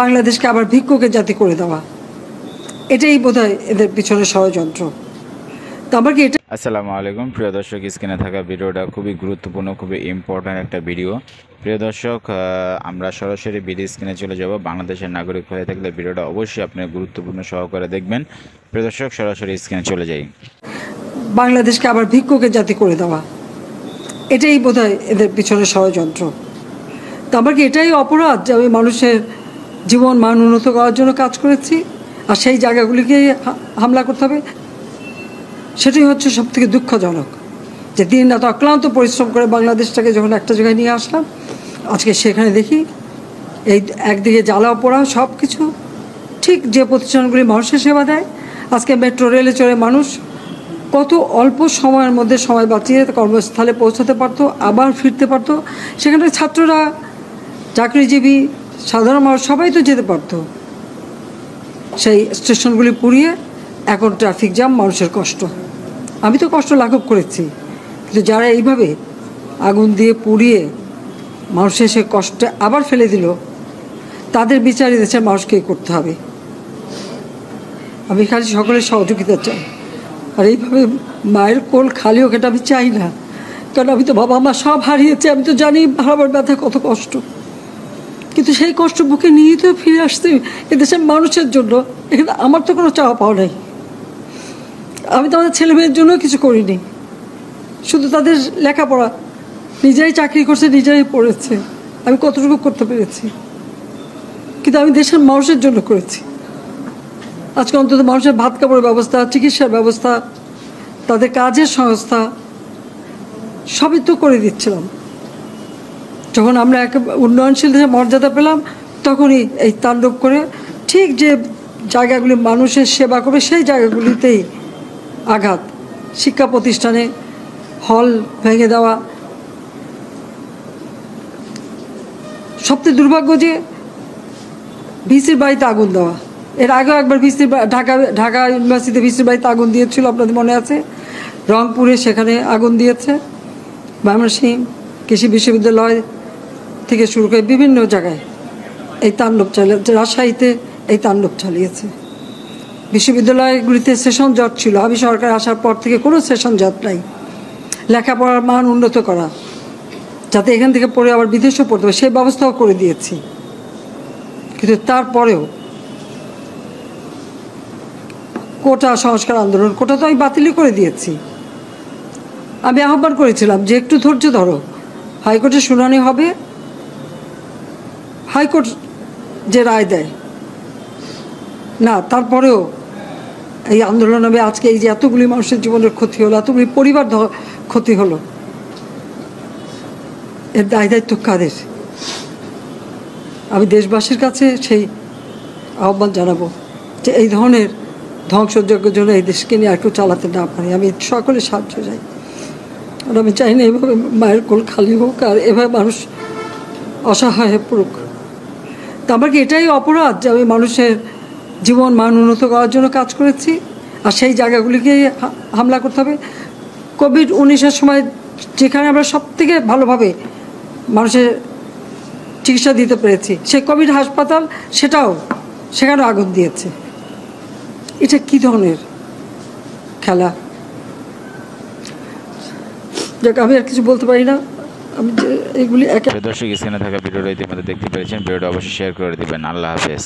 বাংলাদেশকে আবার ভিক্ষুকের জাতি করে দেওয়া, এটাই বোধহয় এদের পিছনে ষড়যন্ত্র। তো আমার কি এটা। আসসালামু আলাইকুম প্রিয় দর্শক, স্ক্রিনে থাকা ভিডিওটা খুবই গুরুত্বপূর্ণ, খুবই ইম্পর্ট্যান্ট একটা ভিডিও। প্রিয় দর্শক, আমরা সরাসরি ভিডিও স্ক্রিনে চলে যাব। বাংলাদেশের নাগরিক হয়ে থাকলে ভিডিওটা অবশ্যই আপনি গুরুত্বপূর্ণ সহকারে দেখবেন। প্রিয় দর্শক, সরাসরি স্ক্রিনে চলে যাই। বাংলাদেশকে আবার ভিক্ষুকের জাতি করে দেওয়া, এটাই বোধহয় এদের পিছনে ষড়যন্ত্র। তো আমার কি এটাই অপরাধ যে আমি মানুষের জীবন মান উন্নত করার জন্য কাজ করেছি, আর সেই জায়গাগুলিকে হামলা করতে হবে? সেটাই হচ্ছে সবথেকে দুঃখজনক, যে দিন রাত অক্লান্ত পরিশ্রম করে বাংলাদেশটাকে যখন একটা জায়গায় নিয়ে আসলাম, আজকে সেখানে দেখি এই একদিকে জ্বালা পোড়া সব কিছু। ঠিক যে প্রতিষ্ঠানগুলি মানুষের সেবা দেয়, আজকে মেট্রো রেলে চড়ে মানুষ কত অল্প সময়ের মধ্যে সময় বাঁচিয়ে কর্মস্থলে পৌঁছাতে পারতো, আবার ফিরতে পারতো। সেখানে ছাত্ররা, চাকরিজীবী, সাধারণ মানুষ সবাই তো যেতে পারতো। সেই স্টেশনগুলি পুড়িয়ে এখন ট্রাফিক জ্যাম, মানুষের কষ্ট। আমি তো কষ্ট লাঘব করেছি, কিন্তু যারা এইভাবে আগুন দিয়ে পুড়িয়ে মানুষের সে কষ্টে আবার ফেলে দিল, তাদের বিচার দেশের মানুষকেই করতে হবে। আমি খালি সকলের সহযোগিতা চাই। আর এইভাবে মায়ের কোল খালি হোক, এটা আমি চাই না। কারণ আমি তো বাবা মা সব হারিয়েছি, আমি তো জানি হারাবার ব্যথা কত কষ্ট। কিন্তু সেই কষ্ট বুকে নিয়ে তো ফিরে আসতে এদেশের মানুষের জন্য। এখানে আমার তো কোনো চাওয়া পাওয়া নেই। আমি তো আমাদের ছেলে মেয়ের জন্য কিছু করিনি, শুধু তাদের লেখাপড়া। নিজেরাই চাকরি করছে, নিজেরাই পড়েছে, আমি কতটুকু করতে পেরেছি। কিন্তু আমি দেশের মানুষের জন্য করেছি। আজকে অন্তত মানুষের ভাত কাপড়ের ব্যবস্থা, চিকিৎসার ব্যবস্থা, তাদের কাজের সংস্থা সবই তো করে দিচ্ছিলাম। যখন আমরা এক উন্নয়নশীল দেশে মর্যাদা পেলাম, তখনই এই তাণ্ডব করে ঠিক যে জায়গাগুলি মানুষের সেবা করবে সেই জায়গাগুলিতেই আঘাত। শিক্ষা প্রতিষ্ঠানে হল ভেঙে দেওয়া। সবচেয়ে দুর্ভাগ্য যে ভিসির বাড়িতে আগুন দেওয়া। এর আগেও একবার ঢাকা ইউনিভার্সিটিতে ভিসির বাড়িতে আগুন দিয়েছিল, আপনাদের মনে আছে। রংপুরে সেখানে আগুন দিয়েছে। ময়মনসিংহ কৃষি বিশ্ববিদ্যালয় থেকে শুরু করে বিভিন্ন জায়গায় এই তাণ্ডব চালিয়েছে। রাজশাহীতে এই তাণ্ডব চালিয়েছে। বিশ্ববিদ্যালয়গুলিতে সেশন জট ছিল। আমি সরকার আসার পর থেকে কোনো সেশন জট নাই। লেখাপড়ার মান উন্নত করা, যাতে এখান থেকে পড়ে আবার বিদেশেও পড়তে হবে, সেই ব্যবস্থাও করে দিয়েছি। কিন্তু তারপরেও কোটা সংস্কার আন্দোলন, কোটা তো আমি বাতিলই করে দিয়েছি। আমি আহ্বান করেছিলাম যে একটু ধৈর্য ধরো, হাইকোর্টে শুনানি হবে, হাইকোর্ট যে রায় দেয় না। তারপরেও এই আন্দোলন হবে। আজকে এই যে এতগুলি মানুষের জীবনের ক্ষতি হলো, এতগুলি পরিবার ক্ষতি হলো, এর দায় দায়িত্ব কাদের? আমি দেশবাসীর কাছে সেই আহ্বান জানাবো যে এই ধরনের ধ্বংসযজ্ঞের জন্য এই দেশকে নিয়ে আর কেউ চালাতে না পারে। আমি সকলের সাহায্য চাই। আর আমি চাই না এভাবে মায়ের কোল খালি হোক, আর এভাবে মানুষ অসহায় হয়ে পড়ুক। তা আমার কি এটাই অপরাধ যে আমি মানুষের জীবন মান উন্নত করার জন্য কাজ করেছি, আর সেই জায়গাগুলিকে হামলা করতে হবে? কোভিড-19 সময় যেখানে আমরা সব থেকে ভালোভাবে মানুষের চিকিৎসা দিতে পেরেছি, সেই কোভিড হাসপাতাল, সেখানে আগুন দিয়েছে। এটা কী ধরনের খেলা? যাক, আমি আর কিছু বলতে পারি না। আমি যে এগুলি দর্শক, স্ক্রিনে থাকা ভিডিওটা ইতিমধ্যে দেখতে পেরেছেন। ভিডিওটা অবশ্যই শেয়ার করে দিবেন। আল্লাহ হাফেজ।